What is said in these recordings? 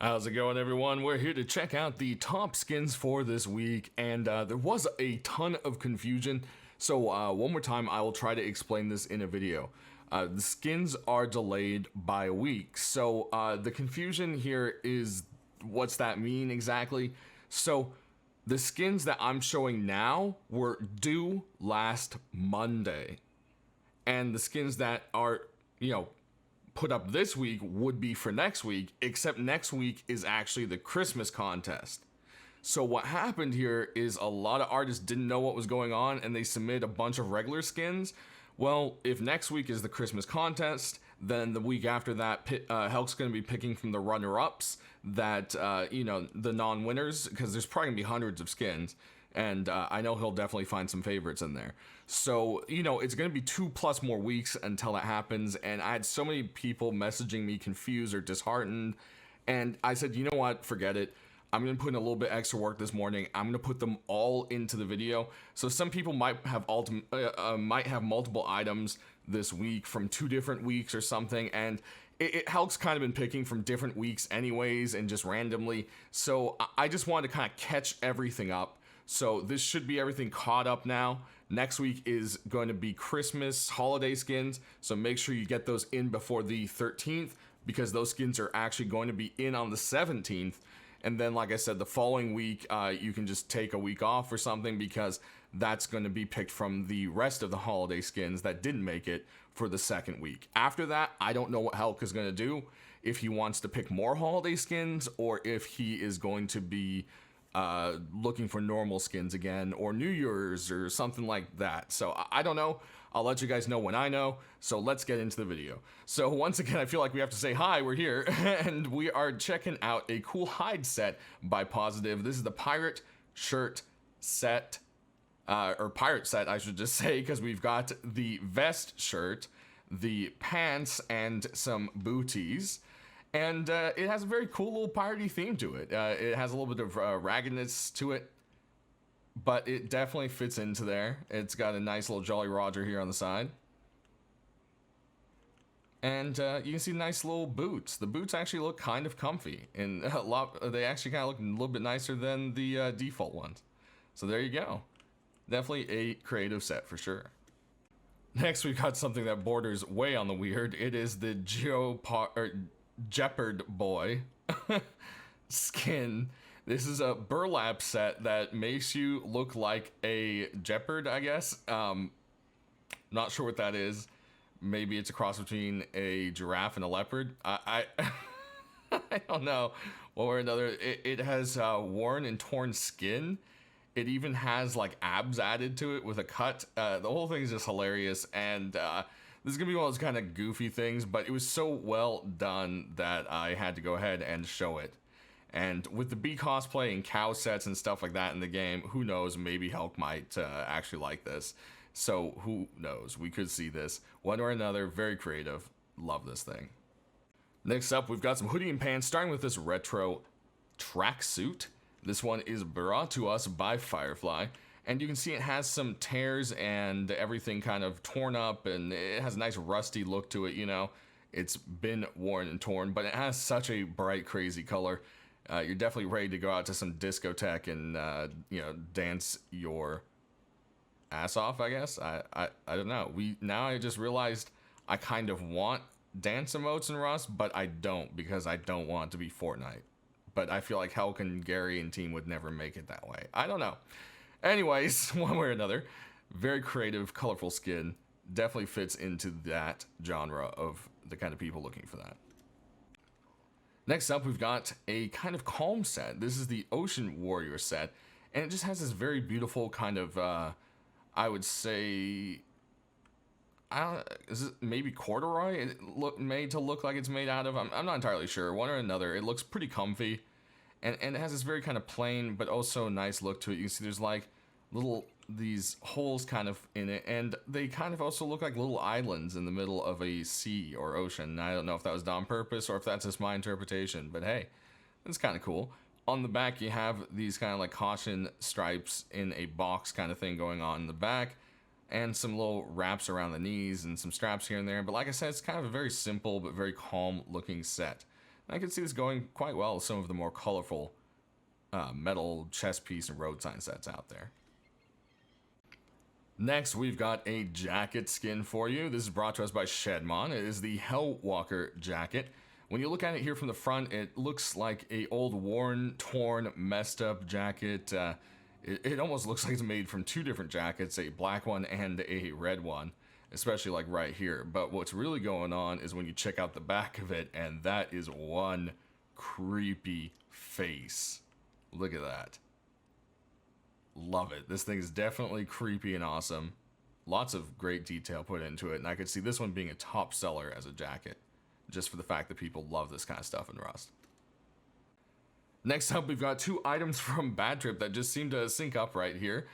How's it going, everyone? We're here to check out the top skins for this week, and there was a ton of confusion, so one more time I will try to explain this in a video. The skins are delayed by a week, so the confusion here is, what's that mean exactly? So the skins that I'm showing now were due last Monday, and the skins that are, put up this week would be for next week, except next week is actually the Christmas contest. So what happened here is a lot of artists didn't know what was going on and they submitted a bunch of regular skins. Well, if next week is the Christmas contest, then the week after that, Helk's going to be picking from the runner-ups that, the non-winners, because there's probably going to be hundreds of skins. And I know he'll definitely find some favorites in there. So, it's going to be 2+ more weeks until that happens. And I had so many people messaging me confused or disheartened. And I said, you know what? Forget it. I'm going to put in a little bit extra work this morning. I'm going to put them all into the video. So some people might have multiple items this week from 2 different weeks or something. And Helk's kind of been picking from different weeks anyways and just randomly. So I just wanted to kind of catch everything up. So this should be everything caught up now. Next week is going to be Christmas holiday skins. So make sure you get those in before the 13th because those skins are actually going to be in on the 17th. And then, like I said, the following week, you can just take a week off or something because that's going to be picked from the rest of the holiday skins that didn't make it for the second week. After that, I don't know what Helk is going to do. If he wants to pick more holiday skins or if he is going to be looking for normal skins again or New Year's or something like that. So I don't know. I'll let you guys know when I know. So let's get into the video. So once again, I feel like we have to say hi, we're here, and we are checking out a cool hide set by Positive. This is the pirate shirt set, or pirate set, I should just say, because we've got the vest shirt, the pants, and some booties. And it has a very cool little piratey theme to it. It has a little bit of raggedness to it, but it definitely fits into there. It's got a nice little Jolly Roger here on the side. And you can see nice little boots. The boots actually look kind of comfy, and they actually kind of look a little bit nicer than the default ones. So there you go. Definitely a creative set for sure. Next, we've got something that borders way on the weird. It is the Jeopard Boy skin. This is a burlap set that makes you look like a Jeopard, I guess. Not sure what that is. Maybe it's a cross between a giraffe and a leopard. I don't know. One way or another, it has worn and torn skin. It even has like abs added to it with a cut. The whole thing is just hilarious, and this is going to be one of those kind of goofy things, but it was so well done that I had to go ahead and show it. And with the bee cosplay and cow sets and stuff like that in the game, who knows, maybe Helk might actually like this. So who knows, we could see this. One or another, very creative. Love this thing. Next up, we've got some hoodie and pants, starting with this retro tracksuit. This one is brought to us by Firefly. And you can see it has some tears and everything kind of torn up, and it has a nice rusty look to it, It's been worn and torn, but it has such a bright, crazy color. You're definitely ready to go out to some discotheque and, dance your ass off, I guess. I don't know. Now I just realized I kind of want dance emotes in Rust, but I don't because I don't want it to be Fortnite. But I feel like Helk and Gary and team would never make it that way. I don't know. Anyways, one way or another, very creative, colorful skin. Definitely fits into that genre of the kind of people looking for that. Next up, we've got a kind of calm set. This is the Ocean Warrior set, and it just has this very beautiful kind of, I would say, is it maybe corduroy? Made to look like it's made out of? I'm not entirely sure. One or another. It looks pretty comfy. And it has this very kind of plain, but also nice look to it. You can see there's like these holes kind of in it, and they kind of also look like little islands in the middle of a sea or ocean. I don't know if that was done on purpose or if that's just my interpretation, but hey, it's kind of cool. On the back, you have these kind of like caution stripes in a box kind of thing going on in the back, and some little wraps around the knees and some straps here and there. But like I said, it's kind of a very simple but very calm looking set. I can see this going quite well with some of the more colorful metal chest piece and road sign sets out there. Next, we've got a jacket skin for you. This is brought to us by Shedmon. It is the Hellwalker jacket. When you look at it here from the front, it looks like a old worn, torn, messed up jacket. It almost looks like it's made from two different jackets, a black one and a red one, especially like right here. But what's really going on is when you check out the back of it, and that is one creepy face. Look at that. Love it. This thing is definitely creepy and awesome. Lots of great detail put into it, and I could see this one being a top seller as a jacket, just for the fact that people love this kind of stuff in Rust. Next up, we've got two items from Bad Trip that just seem to sync up right here.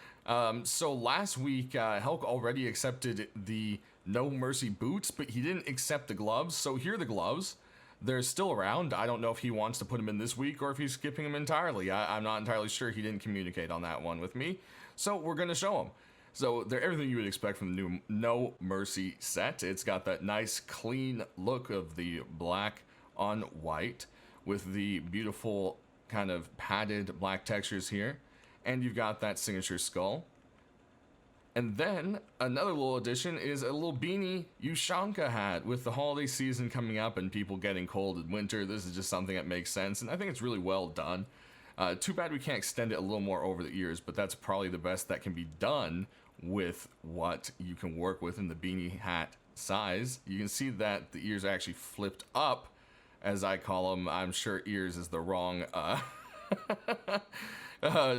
So last week, Helk already accepted the No Mercy boots, but he didn't accept the gloves. So here are the gloves. They're still around. I don't know if he wants to put them in this week or if he's skipping them entirely. I'm not entirely sure. He didn't communicate on that one with me. So we're going to show them. So they're everything you would expect from the new No Mercy set. It's got that nice clean look of the black on white with the beautiful kind of padded black textures here. And you've got that signature skull. And then another little addition is a little beanie Ushanka hat. With the holiday season coming up and people getting cold in winter, this is just something that makes sense, and I think it's really well done. Too bad we can't extend it a little more over the ears, but that's probably the best that can be done with what you can work with in the beanie hat size. You can see that the ears are actually flipped up, as I call them. I'm sure ears is the wrong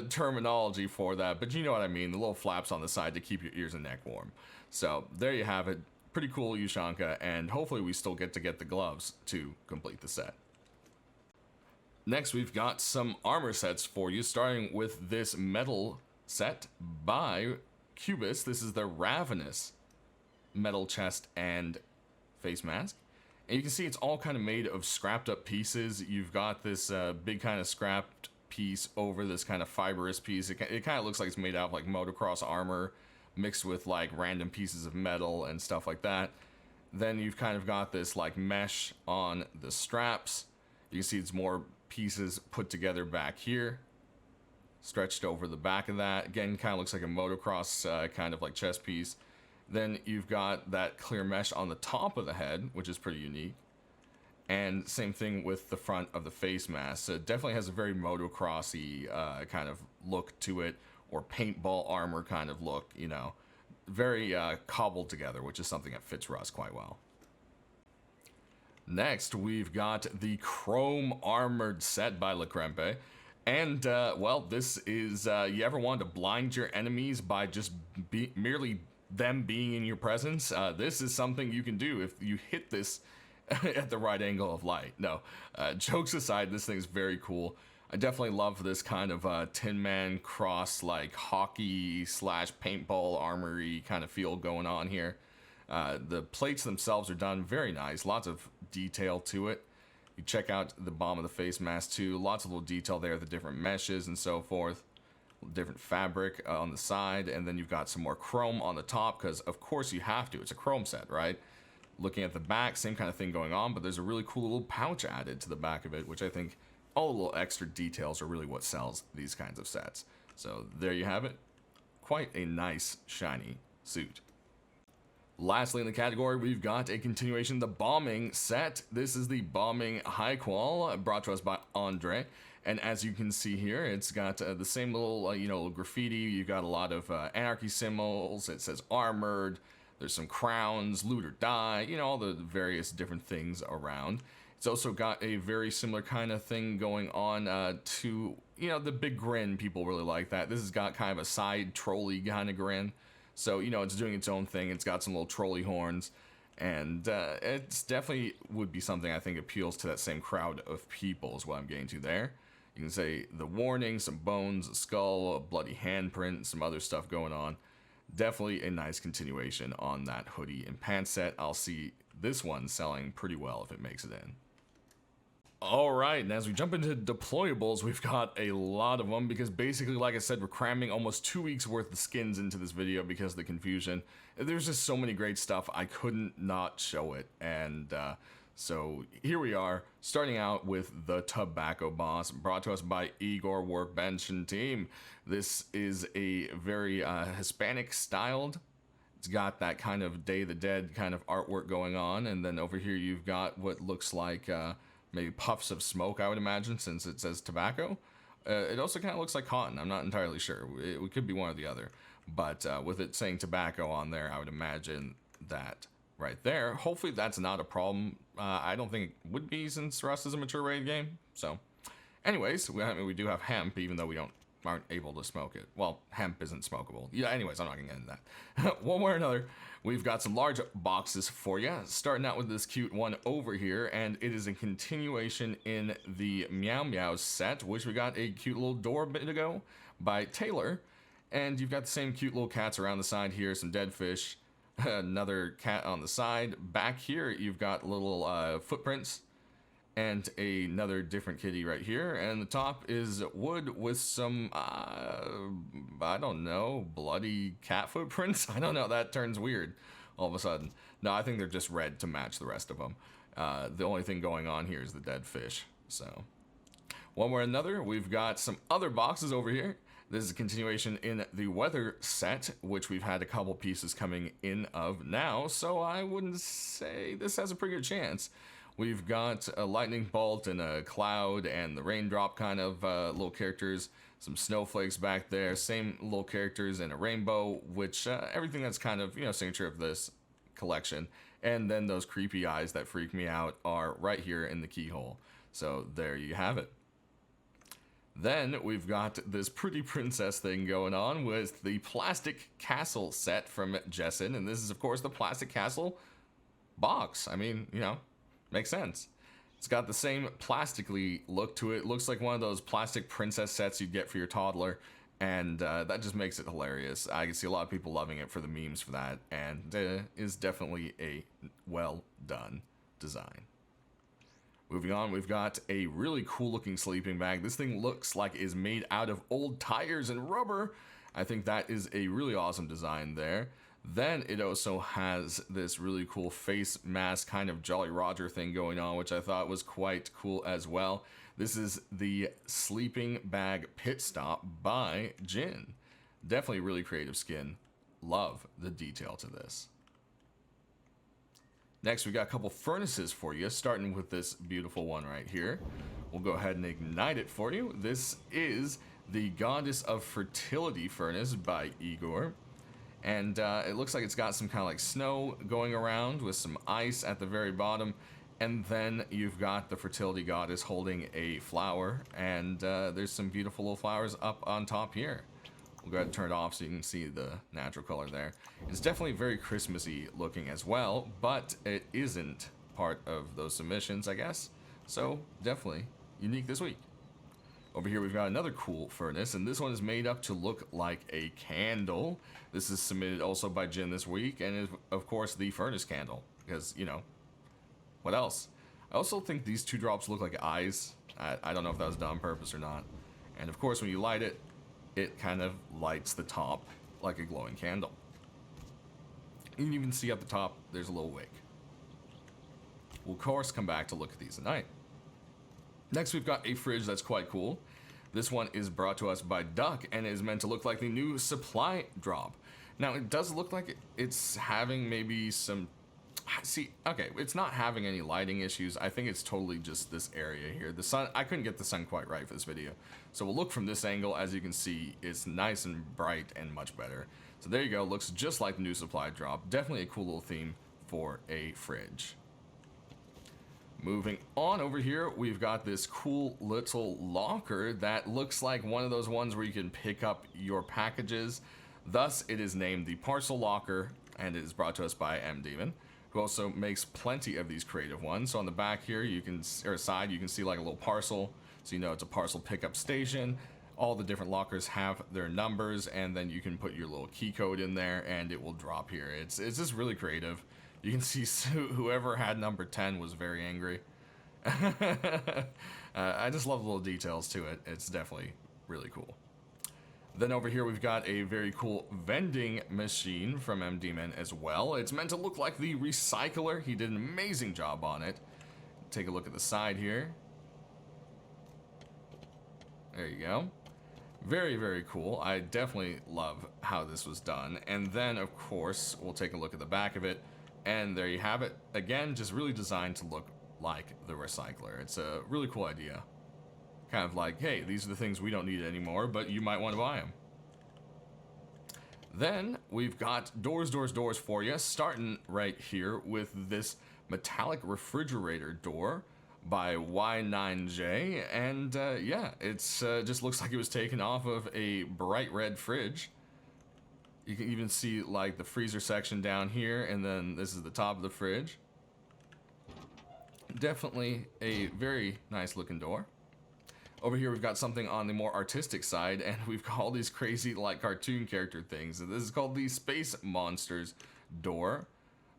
terminology for that, but you know what I mean, the little flaps on the side to keep your ears and neck warm. So there you have it. Pretty cool Ushanka, and hopefully we still get the gloves to complete the set. Next, we've got some armor sets for you, starting with this metal set by Cubis. This is the Ravenous metal chest and face mask. And you can see it's all kind of made of scrapped up pieces. You've got this big kind of scrapped piece over this kind of fibrous piece. It kind of looks like it's made out of like motocross armor mixed with like random pieces of metal and stuff like that. Then you've kind of got this like mesh on the straps. You can see it's more pieces put together back here, stretched over the back of that. Again, kind of looks like a motocross kind of like chest piece. Then you've got that clear mesh on the top of the head, which is pretty unique. And same thing with the front of the face mask. So it definitely has a very motocrossy kind of look to it, or paintball armor kind of look, you know. Very cobbled together, which is something that fits Rust quite well. Next, we've got the Chrome Armored set by Le Crempe. And, well, this is, you ever wanted to blind your enemies by just merely them being in your presence? This is something you can do if you hit this at the right angle of light. No, jokes aside, this thing's very cool. I definitely love this kind of Tin Man cross, like hockey / paintball armory kind of feel going on here. The plates themselves are done very nice, lots of detail to it. You check out the bottom of the face mask too, lots of little detail there, the different meshes and so forth, different fabric on the side, and then you've got some more chrome on the top, because of course you have to, it's a chrome set, right? Looking at the back, same kind of thing going on, but there's a really cool little pouch added to the back of it, which I think all the little extra details are really what sells these kinds of sets. So there you have it. Quite a nice, shiny suit. Lastly in the category, we've got a continuation of the bombing set. This is the bombing high qual, brought to us by Andre. And as you can see here, it's got the same little, you know, graffiti. You've got a lot of anarchy symbols. It says armored. There's some crowns, loot or die, you know, all the various different things around. It's also got a very similar kind of thing going on to, you know, the big grin. People really like that. This has got kind of a side trolley kind of grin. So, you know, it's doing its own thing. It's got some little trolley horns. And it's definitely would be something I think appeals to that same crowd of people is what I'm getting to there. You can say the warning, some bones, a skull, a bloody handprint, some other stuff going on. Definitely a nice continuation on that hoodie and pants set. I'll see this one selling pretty well if it makes it in. Alright, and as we jump into deployables, we've got a lot of them because basically, like I said, we're cramming almost 2 weeks worth of skins into this video because of the confusion. There's just so many great stuff, I couldn't not show it. And So here we are, starting out with the Tobacco Boss, brought to us by Igor Workbench and team. This is a very Hispanic styled. It's got that kind of Day of the Dead kind of artwork going on, and then over here you've got what looks like maybe puffs of smoke, I would imagine, since it says tobacco. It also kind of looks like cotton. I'm not entirely sure. It could be one or the other. But with it saying tobacco on there, I would imagine that right there. Hopefully that's not a problem. I don't think it would be, since Rust is a mature raid game. So anyways, we do have hemp, even though we aren't able to smoke it. Well, hemp isn't smokable. Yeah, anyways, I'm not gonna get into that. One way or another, we've got some large boxes for you, starting out with this cute one over here, and it is a continuation in the Meow Meow set, which we got a cute little door a bit ago by Taylor. And you've got the same cute little cats around the side here, some dead fish, another cat on the side. Back here, you've got little footprints, and another different kitty right here. And the top is wood with some, I don't know, bloody cat footprints? I don't know, that turns weird all of a sudden. No, I think they're just red to match the rest of them. The only thing going on here is the dead fish. So, one way or another, we've got some other boxes over here. This is a continuation in the weather set, which we've had a couple pieces coming in of now, so I wouldn't say this has a pretty good chance. We've got a lightning bolt and a cloud and the raindrop kind of little characters, some snowflakes back there, same little characters, and a rainbow, which everything that's kind of, signature of this collection. And then those creepy eyes that freak me out are right here in the keyhole. So there you have it. Then we've got this pretty princess thing going on with the plastic castle set from Jessen. And this is, of course, the plastic castle box. I mean, makes sense. It's got the same plastically look to it. Looks like one of those plastic princess sets you'd get for your toddler. And that just makes it hilarious. I can see a lot of people loving it for the memes for that. And is definitely a well done design. Moving on, we've got a really cool looking sleeping bag. This thing looks like it's made out of old tires and rubber. I think that is a really awesome design there. Then it also has this really cool face mask kind of Jolly Roger thing going on, which I thought was quite cool as well. This is the sleeping bag pit stop by Jin. Definitely really creative skin. Love the detail to this. Next, we got a couple furnaces for you, starting with this beautiful one right here. We'll go ahead and ignite it for you. This is the Goddess of Fertility furnace by Igor. And it looks like it's got some kind of like snow going around with some ice at the very bottom. And then you've got the fertility goddess holding a flower. And there's some beautiful little flowers up on top here. We'll go ahead and turn it off so you can see the natural color there. It's definitely very Christmassy looking as well, but it isn't part of those submissions, I guess. So definitely unique this week. Over here we've got another cool furnace, and this one is made up to look like a candle. This is submitted also by Jin this week, and is of course the furnace candle, because, what else? I also think these two drops look like eyes. I don't know if that was done on purpose or not. And of course when you light it, it kind of lights the top like a glowing candle. You can even see up the top, there's a little wick. We'll of course come back to look at these at night. Next, we've got a fridge that's quite cool. This one is brought to us by Duck and is meant to look like the new supply drop. Now, it does look like it's having maybe some... See, okay, it's not having any lighting issues. I think it's totally just this area here. The sun, I couldn't get the sun quite right for this video. So we'll look from this angle. As you can see, it's nice and bright and much better. So there you go. Looks just like the new supply drop. Definitely a cool little theme for a fridge. Moving on over here, we've got this cool little locker that looks like one of those ones where you can pick up your packages. Thus, it is named the Parcel Locker, and it is brought to us by M-Demon, who also makes plenty of these creative ones. So on the back here, side, you can see like a little parcel, so you know it's a parcel pickup station. All the different lockers have their numbers, and then you can put your little key code in there, and it will drop here. It's just really creative. You can see whoever had number 10 was very angry. I just love the little details to it. It's definitely really cool. Then over here we've got a very cool vending machine from M-Demon as well. It's meant to look like the Recycler. He did an amazing job on it. take a look at the side here. There you go. Very, very cool. I definitely love how this was done. And then, of course, we'll take a look at the back of it. And there you have it. Again, just really designed to look like the Recycler. It's a really cool idea. Kind of like, hey, these are the things we don't need anymore, but you might want to buy them. Then we've got doors for you, starting right here with this metallic refrigerator door by Y9J, and yeah, it's just looks like it was taken off of a bright red fridge. You can even see like the freezer section down here, and then this is the top of the fridge. Definitely a very nice looking door. Over here we've got something on the more artistic side, and we've got all these crazy like cartoon character things. This is called the Space Monsters door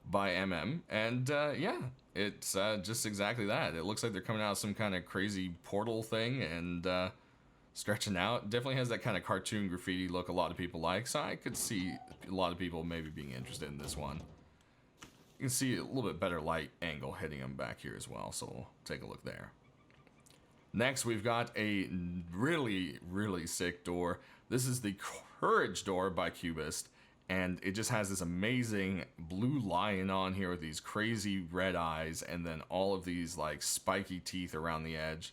by MM, and yeah, it's just exactly that. It looks like they're coming out of some kind of crazy portal thing and stretching out. Definitely has that kind of cartoon graffiti look a lot of people like, so I could see a lot of people maybe being interested in this one. You can see a little bit better light angle hitting them back here as well, so we'll take a look there. Next, we've got a really, really sick door. This is the Courage door by Cubist, and it just has this amazing blue lion on here with these crazy red eyes, and then all of these like spiky teeth around the edge.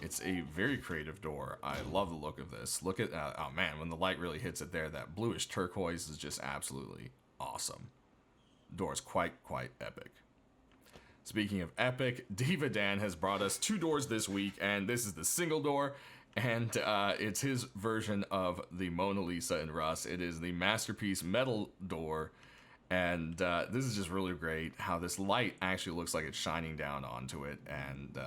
It's a very creative door. I love the look of this. Look at, oh man, when the light really hits it there, that bluish turquoise is just absolutely awesome. Door is quite epic. Speaking of epic, Diva Dan has brought us two doors this week, and this is the single door, and it's his version of the Mona Lisa in Rust. It is the Masterpiece metal door, and this is just really great how this light actually looks like it's shining down onto it, and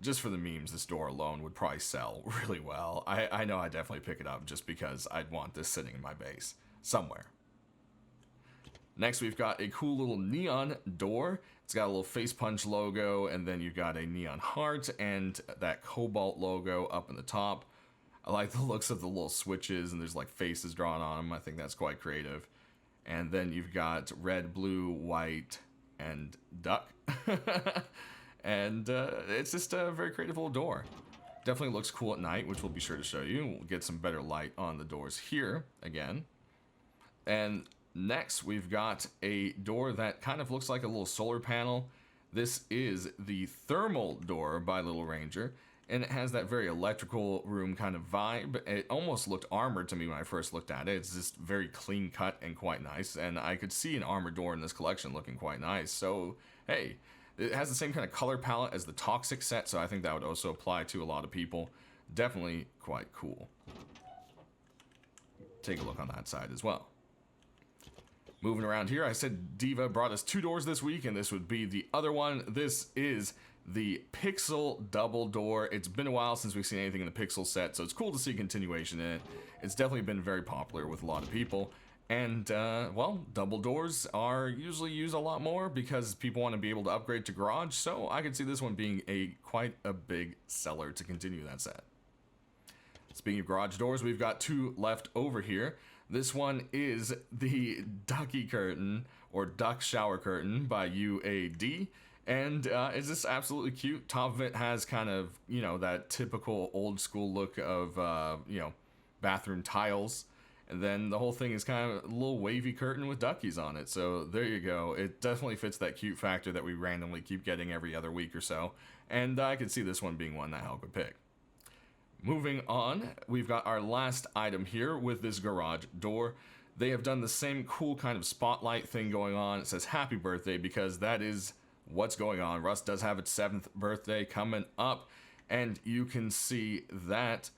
just for the memes, this door alone would probably sell really well. I know I'd definitely pick it up just because I'd want this sitting in my base somewhere. Next, we've got a cool little neon door. It's got a little face punch logo, and then you've got a neon heart and that cobalt logo up in the top. I like the looks of the little switches, and there's like faces drawn on them. I think that's quite creative. And then you've got red, blue, white, and duck. And it's just a very creative little door. Definitely looks cool at night, which we'll be sure to show you. We'll get some better light on the doors here again. And next, we've got a door that kind of looks like a little solar panel. This is the Thermal door by Little Ranger, and it has that very electrical room kind of vibe. It almost looked armored to me when I first looked at it. It's just very clean cut and quite nice, and I could see an armored door in this collection looking quite nice. So, hey, it has the same kind of color palette as the Toxic set, so I think that would also apply to a lot of people. Definitely quite cool. Take a look on that side as well. Moving around here, I said Diva brought us two doors this week, and this would be the other one. This is the Pixel double door. It's been a while since we've seen anything in the Pixel set, so it's cool to see continuation in it. It's definitely been very popular with a lot of people. And, well, double doors are usually used a lot more because people want to be able to upgrade to garage, so I could see this one being quite a big seller to continue that set. Speaking of garage doors, we've got two left over here. This one is the Ducky Curtain, or Duck Shower Curtain by UAD. And it's just absolutely cute. Top of it has kind of, you know, that typical old school look of, you know, bathroom tiles. And then the whole thing is kind of a little wavy curtain with duckies on it. So there you go. It definitely fits that cute factor that we randomly keep getting every other week or so. And I could see this one being one that Hal could pick. Moving on, we've got our last item here with this garage door. They have done the same cool kind of spotlight thing going on. It says happy birthday because that is what's going on. Rust does have its 7th birthday coming up, and you can see that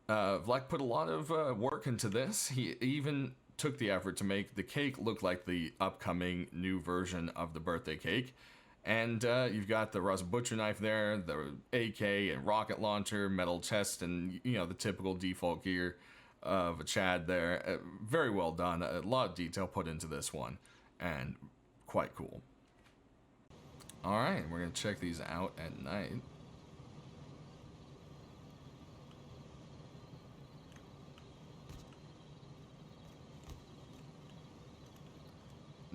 Vlek put a lot of work into this. He even took the effort to make the cake look like the upcoming new version of the birthday cake. And you've got the Rust butcher knife there, the AK and rocket launcher, metal chest, and, you know, the typical default gear of a Chad there. Very well done. A lot of detail put into this one, and quite cool. All right, we're going to check these out at night.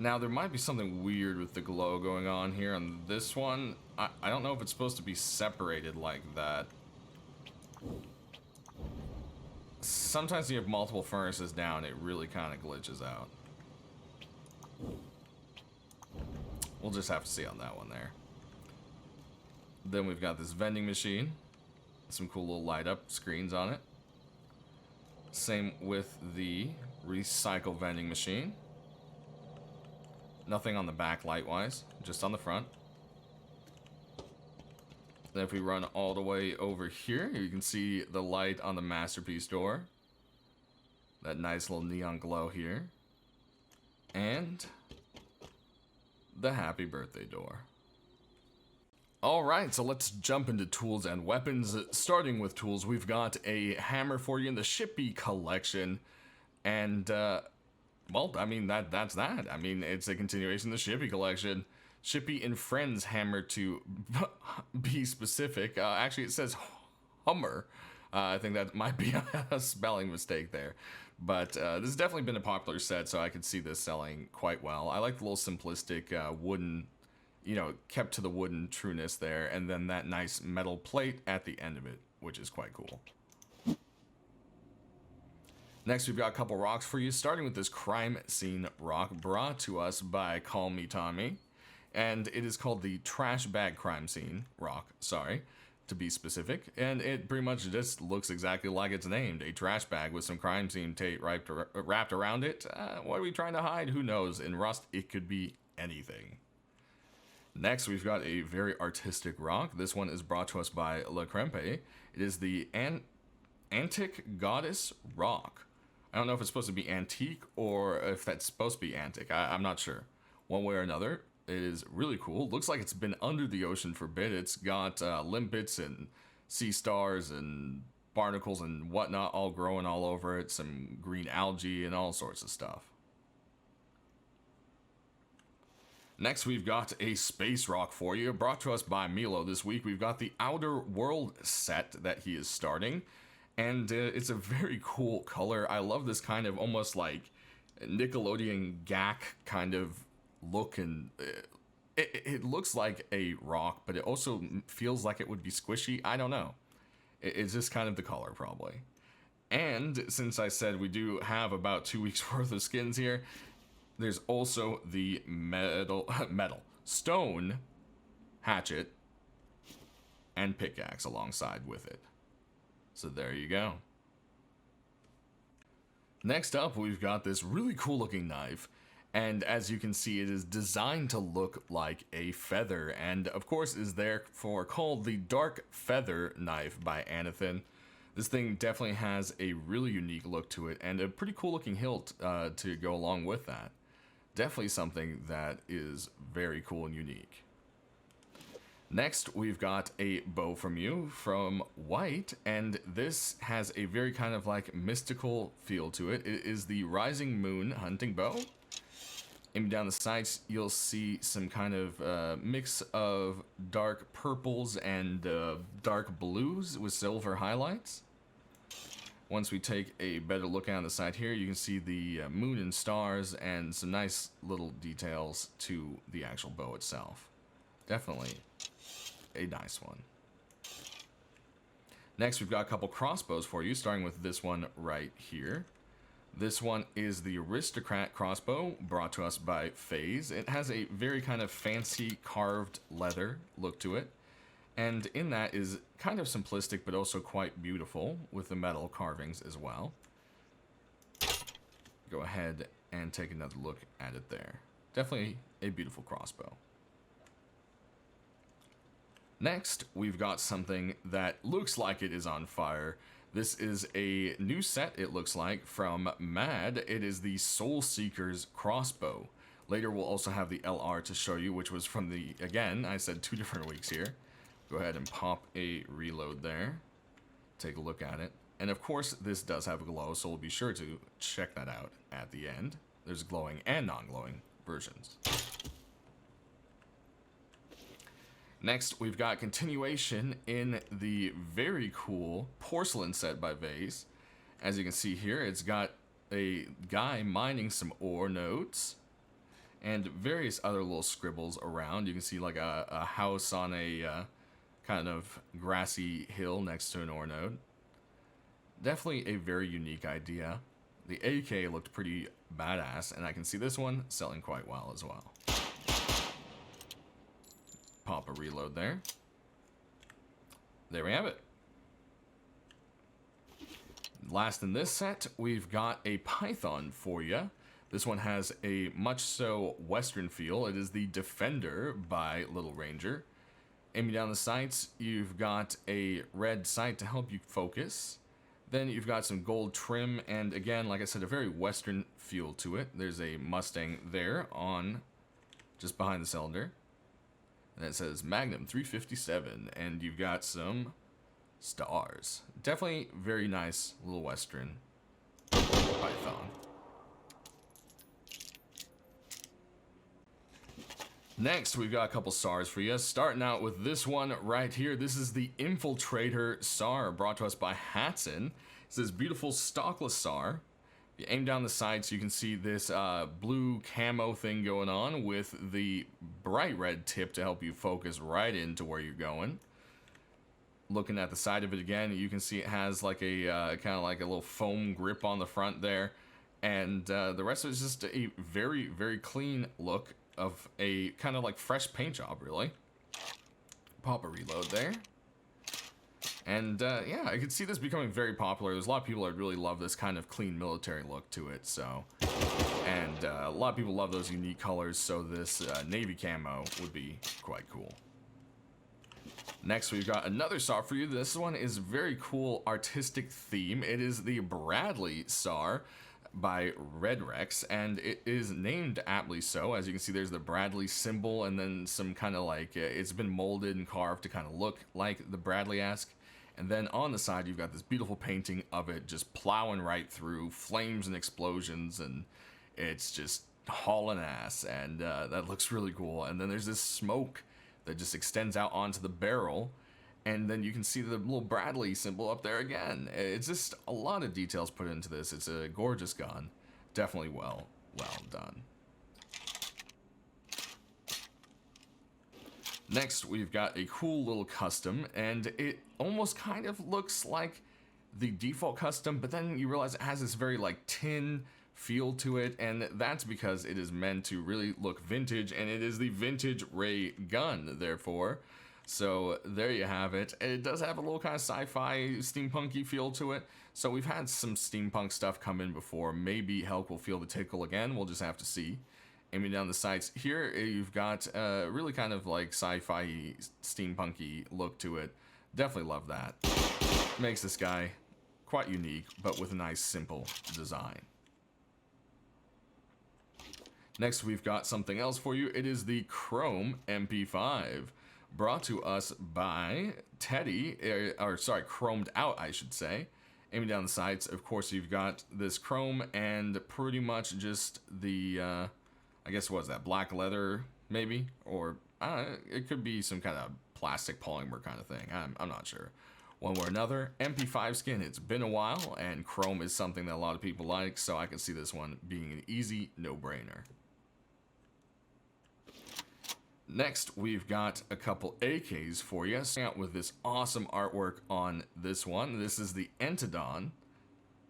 Now, there might be something weird with the glow going on here on this one. I don't know if it's supposed to be separated like that. Sometimes when you have multiple furnaces down, it really kind of glitches out. We'll just have to see on that one there. Then we've got this vending machine. Some cool little light up screens on it. Same with the recycle vending machine. Nothing on the back light wise, just on the front. Then if we run all the way over here, you can see the light on the masterpiece door. That nice little neon glow here. And the happy birthday door. Alright, so let's jump into tools and weapons. Starting with tools, we've got a hammer for you in the Shippy collection. And, well, I mean, that's that. I mean, it's a continuation of the Shippy collection. Shippy and Friends hammer to be specific. Actually, it says Hummer. I think that might be a spelling mistake there. But this has definitely been a popular set, so I could see this selling quite well. I like the little simplistic wooden, you know, kept to the wooden trueness there, and then that nice metal plate at the end of it, which is quite cool. Next, we've got a couple rocks for you, starting with this crime scene rock brought to us by Call Me Tommy. And it is called the Trash Bag Crime Scene rock, sorry, to be specific. And it pretty much just looks exactly like it's named, a trash bag with some crime scene tape wrapped around it. What are we trying to hide? Who knows? In Rust, it could be anything. Next, we've got a very artistic rock. This one is brought to us by La Crempe. It is the Antic Goddess rock. I don't know if it's supposed to be antique or if that's supposed to be antic. I'm not sure. One way or another. It is really cool. Looks like it's been under the ocean for a bit. It's got limpets and sea stars and barnacles and whatnot all growing all over it. Some green algae and all sorts of stuff. Next, we've got a space rock for you, brought to us by Milo this week. We've got the Outer World set that he is starting, and it's a very cool color. I love this kind of almost like Nickelodeon GAC kind of look, and it looks like a rock, but it also feels like it would be squishy. I don't know. It's just kind of the color, probably. And since I said we do have about 2 weeks worth of skins here, there's also the stone hatchet and pickaxe alongside with it. So there you go. Next up, we've got this really cool looking knife. And as you can see, it is designed to look like a feather, and of course is therefore called the Dark Feather Knife by Anathan. This thing definitely has a really unique look to it, and a pretty cool looking hilt to go along with that. Definitely something that is very cool and unique. Next, we've got a bow from you from White, and this has a very kind of like mystical feel to it. It is the Rising Moon hunting bow. Aiming down the sights, you'll see some kind of mix of dark purples and dark blues with silver highlights. Once we take a better look at the side here, you can see the moon and stars and some nice little details to the actual bow itself. Definitely a nice one. Next, we've got a couple crossbows for you, starting with this one right here. This one is the Aristocrat Crossbow, brought to us by FaZe. It has a very kind of fancy carved leather look to it. And in that is kind of simplistic, but also quite beautiful with the metal carvings as well. Go ahead and take another look at it there. Definitely a beautiful crossbow. Next, we've got something that looks like it is on fire. This is a new set, it looks like, from Mad. It is the Soulseeker's crossbow. Later, we'll also have the LR to show you, which was from the, again, I said 2 different weeks here. Go ahead and pop a reload there. Take a look at it. And of course, this does have a glow, so we'll be sure to check that out at the end. There's glowing and non-glowing versions. Next, we've got continuation in the very cool porcelain set by Vase. As you can see here, it's got a guy mining some ore nodes. and various other little scribbles around. You can see like a house on a kind of grassy hill next to an ore node. Definitely a very unique idea. The AK looked pretty badass, and I can see this one selling quite well as well. Pop a reload there. There we have it. Last in this set, we've got a Python for you. This one has a much so Western feel. It is the Defender by Little Ranger. Aiming down the sights, you've got a red sight to help you focus. Then you've got some gold trim, and again, like I said, a very Western feel to it. There's a Mustang there on just behind the cylinder. And it says Magnum 357, and you've got some stars. Definitely very nice little Western Python. Next, we've got a couple SARs for you. Starting out with this one right here. This is the Infiltrator SAR, brought to us by Hatson. It's this beautiful stockless SAR. If you aim down the sights, you can see this blue camo thing going on with the bright red tip to help you focus right into where you're going. Looking at the side of it again, you can see it has like a kind of like a little foam grip on the front there. And the rest of it is just a very, very clean look of a kind of like fresh paint job, really. Pop a reload there. And yeah, I could see this becoming very popular. There's a lot of people that really love this kind of clean military look to it, so. And a lot of people love those unique colors, so this navy camo would be quite cool. Next, we've got another SAR for you. This one is very cool artistic theme. It is the Bradley SAR by Red Rex, and it is named aptly so. As you can see, there's the Bradley symbol, and then some kind of like it's been molded and carved to kind of look like the Bradley-esque. And then on the side, you've got this beautiful painting of it just plowing right through, flames and explosions, and it's just hauling ass, and that looks really cool. And then there's this smoke that just extends out onto the barrel, and then you can see the little Bradley symbol up there again. It's just a lot of details put into this. It's a gorgeous gun. Definitely well done. Next, we've got a cool little custom, and it almost kind of looks like the default custom, but then you realize it has this very like tin feel to it, and that's because it is meant to really look vintage, and it is the vintage Raygun, therefore. So there you have it. It does have a little kind of sci-fi steampunky feel to it. So we've had some steampunk stuff come in before. Maybe Helk will feel the tickle again. We'll just have to see. Aiming down the sights here, you've got a really kind of like sci-fi steampunky look to it. Definitely love that. Makes this guy quite unique, but with a nice simple design. Next, we've got something else for you. It is the Chrome MP5. Brought to us by Teddy, chromed out, I should say. Aiming down the sights, of course, you've got this chrome and pretty much just the, I guess, what is that, black leather, maybe? Or, it could be some kind of plastic polymer kind of thing. I'm not sure. One way or another, MP5 skin, it's been a while, and chrome is something that a lot of people like, so I can see this one being an easy no-brainer. Next, we've got a couple AKs for you. Starting out with this awesome artwork on this one. This is the Entodon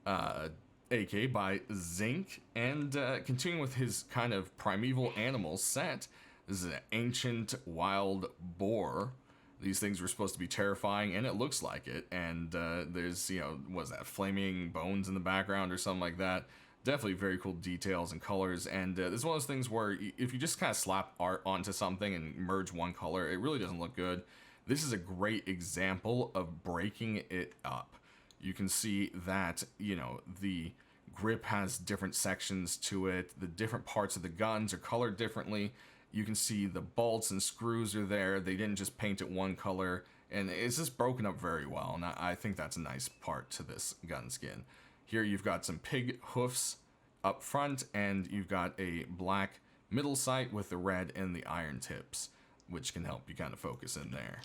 AK by Zinc. And continuing with his kind of primeval animal set, this is an ancient wild boar. These things were supposed to be terrifying, and it looks like it. And there's, you know, what is that, flaming bones in the background or something like that. Definitely very cool details and colors, and this is one of those things where if you just kind of slap art onto something and merge one color, it really doesn't look good. This is a great example of breaking it up. You can see that, you know, the grip has different sections to it, the different parts of the guns are colored differently. You can see the bolts and screws are there. They didn't just paint it one color, and it's just broken up very well, and I think that's a nice part to this gun skin. Here you've got some pig hoofs up front, and you've got a black middle sight with the red and the iron tips, which can help you kind of focus in there.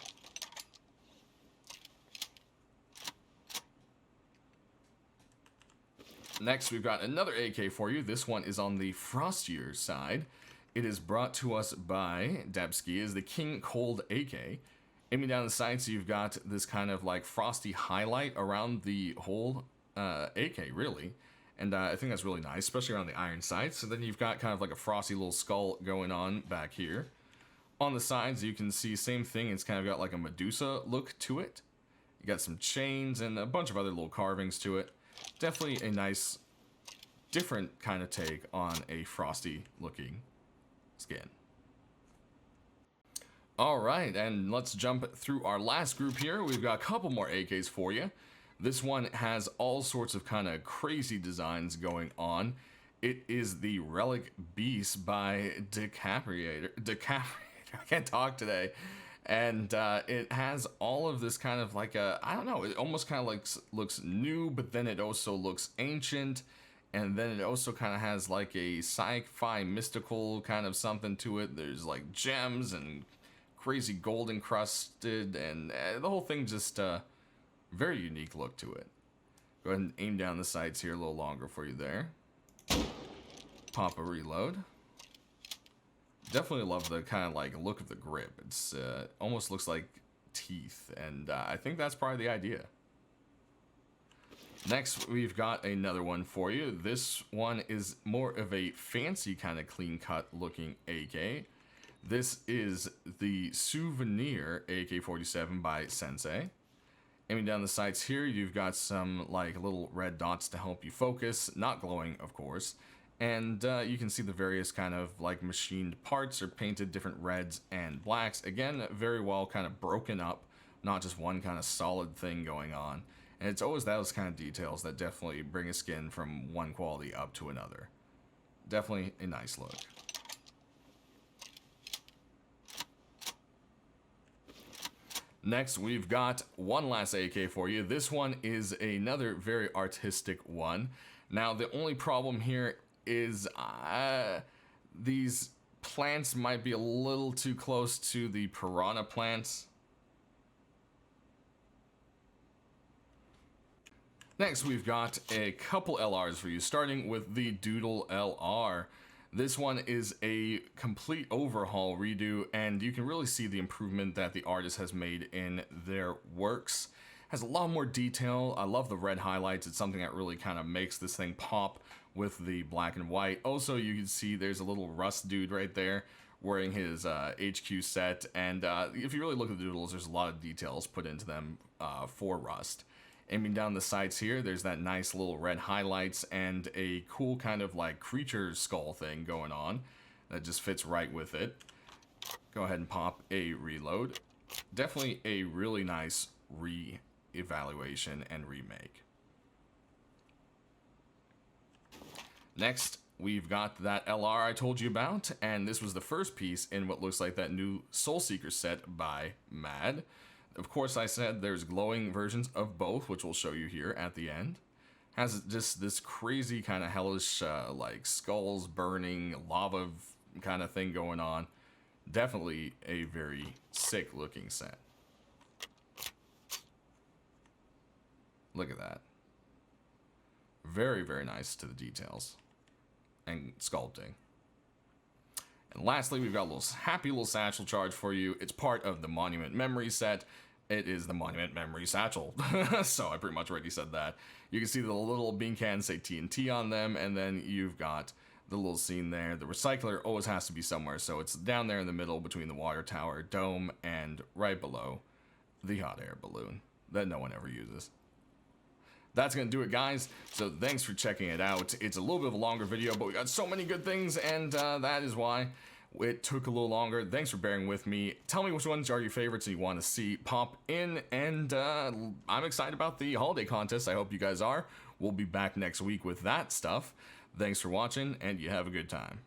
Next, we've got another AK for you. This one is on the frostier side. It is brought to us by Debsky as the King Cold AK. Aiming down the sights, you've got this kind of like frosty highlight around the whole AK, really. And I think that's really nice, especially around the iron sights. So then you've got kind of like a frosty little skull going on back here. On the sides, you can see same thing. It's kind of got like a Medusa look to it. You got some chains and a bunch of other little carvings to it. Definitely a nice, different kind of take on a frosty looking skin. Alright, and let's jump through our last group here. We've got a couple more AKs for you. This one has all sorts of kind of crazy designs going on. It is the Relic Beast by DeCapriator. I can't talk today. And it has all of this kind of like a, I don't know, it almost kind of like looks new, but then it also looks ancient. And then it also kind of has like a sci-fi mystical kind of something to it. There's like gems and crazy gold encrusted, and the whole thing just very unique look to it. Go ahead and aim down the sights here a little longer for you there. Pop a reload. Definitely love the kind of like look of the grip. It's almost looks like teeth, and I think that's probably the idea. Next, we've got another one for you. This one is more of a fancy kind of clean-cut looking AK. This is the Souvenir AK47 by Sensei. Aiming down the sights here, you've got some like little red dots to help you focus, not glowing, of course. And you can see the various kind of like machined parts are painted different reds and blacks. Again, very well kind of broken up, not just one kind of solid thing going on. And it's always those kind of details that definitely bring a skin from one quality up to another. Definitely a nice look. Next, we've got one last AK for you. This one is another very artistic one. Now, the only problem here is these plants might be a little too close to the piranha plants. Next, we've got a couple LRs for you, starting with the Doodle LR. This one is a complete overhaul redo, and you can really see the improvement that the artist has made in their works. Has a lot more detail. I love the red highlights. It's something that really kind of makes this thing pop with the black and white. Also, you can see there's a little Rust dude right there wearing his HQ set, and if you really look at the doodles, there's a lot of details put into them for Rust. Aiming down the sights here, there's that nice little red highlights and a cool kind of like creature skull thing going on that just fits right with it. Go ahead and pop a reload. Definitely a really nice re-evaluation and remake. Next, we've got that LR I told you about, and this was the first piece in what looks like that new Soulseeker set by Mad. Of course, I said there's glowing versions of both, which we'll show you here at the end. Has just this crazy kind of hellish, like skulls burning, lava kind of thing going on. Definitely a very sick looking set. Look at that. Very, very nice to the details and sculpting. And lastly, we've got a little happy little satchel charge for you. It's part of the Monument Memory set. It is the Monument Memory Satchel. So I pretty much already said that. You can see the little bean cans say TNT on them, and then you've got the little scene there. The recycler always has to be somewhere, so it's down there in the middle between the water tower dome and right below the hot air balloon that no one ever uses. That's going to do it, guys. So thanks for checking it out. It's a little bit of a longer video, but we got so many good things, and that is why it took a little longer. Thanks for bearing with me. Tell me which ones are your favorites and you want to see pop in, and I'm excited about the holiday contest. I hope you guys are. We'll be back next week with that stuff. Thanks for watching, and you have a good time.